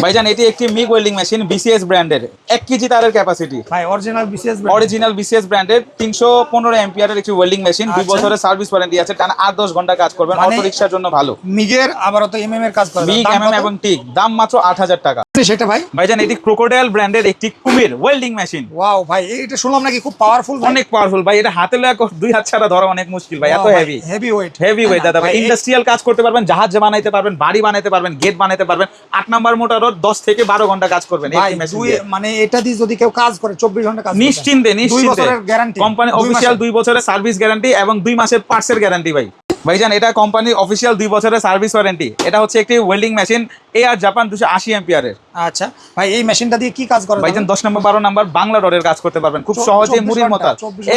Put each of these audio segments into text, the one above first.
ভাইজান এটি একটি মিগ ওয়েল্ডিং মেশিন বিসিএস ব্র্যান্ডের 1 কেজি তারের ক্যাপাসিটি ভাই অরিজিনাল বিসিএস ব্র্যান্ডের 315 অ্যাম্পিয়ারের একটি ওয়েল্ডিং মেশিন 2 বছরের সার্ভিস ওয়ারেন্টি আছে টানা 8-10 ঘন্টা কাজ করবেন অটো রিকশার জন্য ভালো মিগের আবার তো এমএম এর কাজ করে মিগ এমএম এবং টিক দাম মাত্র 8000 টাকা সেটা ভাই ভাইজান এটি ক্রোকোডাইল ব্র্যান্ডের একটি কুমির ওয়েল্ডিং মেশিন ওয়াও ভাই এটা শুনলাম নাকি খুব পাওয়ারফুল অনেক পাওয়ারফুল ভাই এটা হাতে লাগা দুই হাত ছাড়া ধরা অনেক মুশকিল ভাই এত হেভি ওয়েট দাদা ভাই ইন্ডাস্ট্রিয়াল কাজ করতে পারবেন জাহাজ বানাইতে পারবেন বাড়ি বানাইতে পারবেন গেট বানাইতে পারবেন 8 নাম্বার মোটরও 10 থেকে 12 ঘন্টা কাজ করবেন এই মেশিন মানে এটা দিয়ে যদি কেউ কাজ করে 24 ঘন্টা কাজ নিশ্চিন্তে 2 বছরের গ্যারান্টি কোম্পানি অফিশিয়াল 2 বছরের সার্ভিস গ্যারান্টি এবং 2 মাসের পার্টসের গ্যারান্টি ভাইজান এটা কোম্পানির অফিশিয়াল 2 বছরের সার্ভিস ওয়ারেন্টি এটা হচ্ছে একটি ওয়েল্ডিং মেশিন এআর জাপান 280 অ্যাম্পিয়ারের আচ্ছা ভাই এই মেশিনটা দিয়ে কি কাজ করে ভাইজান 10 নম্বর 12 নম্বর বাংলা রডের কাজ করতে পারবেন খুব সহজে মুড়ির মতো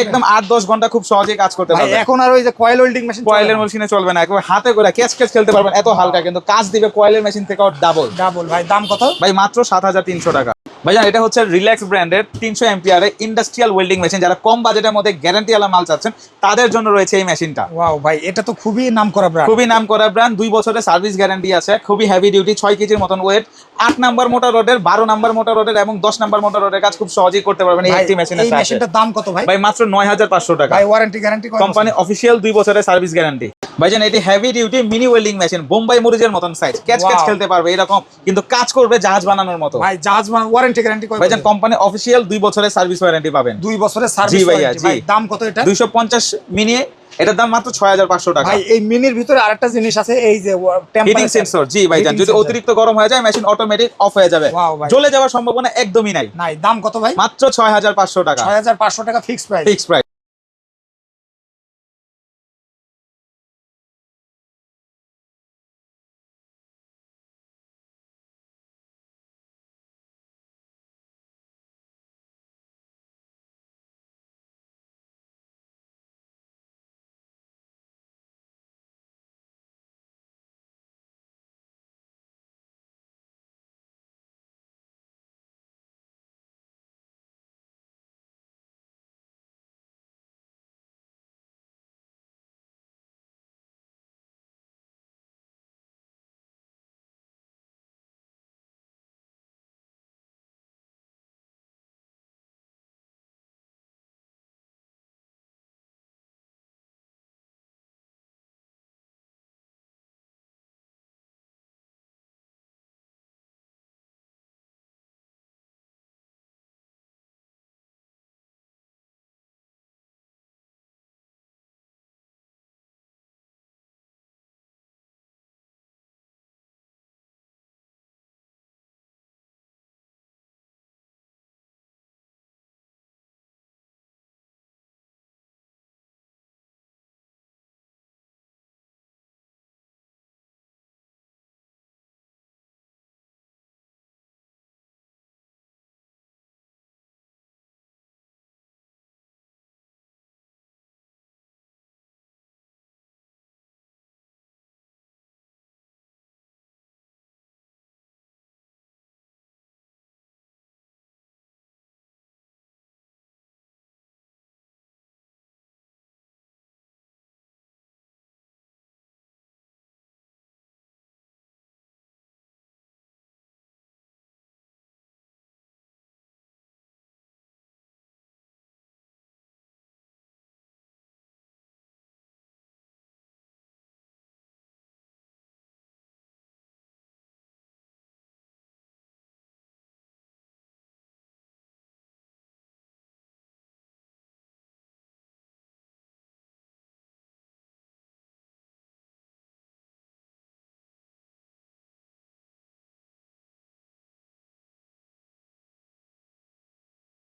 একদম 8-10 ঘন্টা খুব সহজে কাজ করতে পারবেন এখন আর ওই যে কয়েল ওয়েল্ডিং মেশিন কয়েলের মেশিনে চলবে না একবার হাতে করে ক্যাচ খেলতে পারবেন এত হালকা কিন্তু কাজ দিবে কয়েলের মেশিন থেকে ডাবল ভাই দাম কত ভাই মাত্র 7300 টাকা ভাইজান এটা হচ্ছে রিল্যাক্স ব্র্যান্ডের 300 অ্যাম্পিয়ারের ইন্ডাস্ট্রিয়াল ওয়েল্ডিং মেশিন যারা কম বাজেটের মধ্যে গ্যারান্টি ওয়ালা মাল চাচ্ছেন তাদের জন্য রয়েছে এই মেশিনটা ওয়াও ভাই এটা তো খুবই নামকরা ব্র্যান্ড 2 বছরের সার্ভিস গ্যারান্টি আছে খুবই হেভি ডিউটি 6 কেজির মতন ওয়েট 8 নাম্বার মোটর রডের 12 নাম্বার মোটর রডের এবং 10 নাম্বার মোটর রডের কাজ খুব সহজেই করতে পারবেন এই একটি মেশিনের সাথে। এই মেশিনটার দাম কত ভাই? ভাই মাত্র 9500 টাকা। ভাই ওয়ারেন্টি গ্যারান্টি কত? কোম্পানি অফিশিয়াল 2 বছরের সার্ভিস গ্যারান্টি। ভাইজান এটি heavy duty mini welding machine Bombay মরিচের মতন সাইজ ক্যাচ খেলতে পারবে এরকম কিন্তু কাজ করবে জাহাজ বানানোর মতো। ভাই জাহাজ বানানোর ওয়ারেন্টি গ্যারান্টি কত? ভাইজান কোম্পানি অফিশিয়াল 2 বছরের সার্ভিস ওয়ারেন্টি পাবেন। 2 বছরের সার্ভিস ওয়ারেন্টি। ভাই দাম কত এটা? 250 মিনি এটার দাম মাত্র 6500 টাকা। ভাই এই মিনির ভিতরে আরেকটা জিনিস আছে এই যে হিটিং সেন্সর। জি ভাইজান যদি অতিরিক্ত গরম হয়ে যায় মেশিন অটোমেটিক অফ হয়ে যাবে, জ্বলে যাওয়ার সম্ভাবনা একদমই নাই। দাম কত ভাই? মাত্র 6500 টাকা। 6500 টাকা ফিক্সড প্রাইস।